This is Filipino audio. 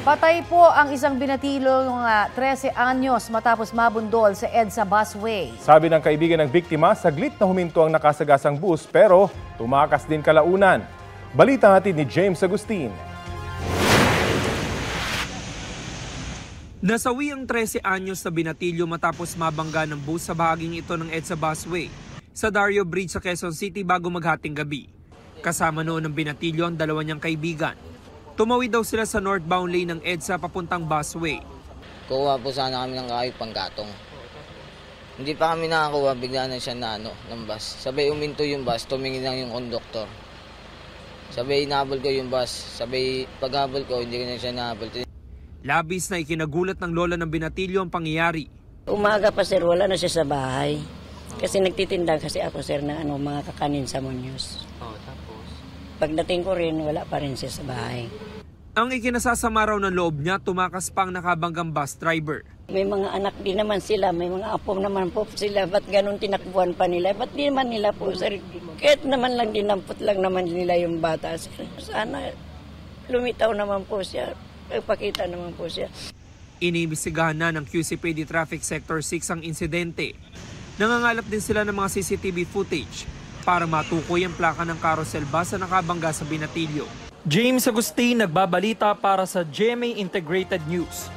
Patay po ang isang binatilong 13 anyos matapos mabundol sa EDSA busway. Sabi ng kaibigan ng biktima, saglit na huminto ang nakasagasang bus pero tumakas din kalaunan. Balita hatid ni James Agustin. Nasawi ang 13 anyos na binatilyo matapos mabangga ng bus sa bahaging ito ng EDSA busway sa Dario Bridge sa Quezon City bago maghating gabi. Kasama noon ng binatilyo ang dalawa niyang kaibigan. Tumawid daw sila sa northbound lane ng EDSA papuntang busway. Kuha po sana kami ng kahit panggatong. Hindi pa kami nakakuha, bigla na siya ng bus. Sabay uminto yung bus, tumingin lang yung konduktor. Sabay inahabol ko yung bus. Sabay paghabol ko, hindi ko na siya nahabol. Labis na ikinagulat ng lola ng binatilyo ang pangyayari. Umaga pa sir, wala na siya sa bahay. Kasi nagtitinda kasi ako sir ng mga kakanin sa Muñoz. Pagdating ko rin, wala pa rin siya sa bahay. Ang ikinasasama raw ng loob niya, tumakas pang nakabanggang bus driver. May mga anak din naman sila, may mga apo naman po sila. Ba't ganun tinakbuhan pa nila? Ba't di naman nila po sir? Kahit naman lang dinampot lang naman nila yung bata sir. Sana lumitaw naman po siya, ipakita naman po siya. Iniimbestigahan na ng QCPD Traffic Sector 6 ang insidente. Nangangalap din sila ng mga CCTV footage para matukoy ang plaka ng carousel bus na nakabangga sa binatilyo. James Agustin, nagbabalita para sa GMA Integrated News.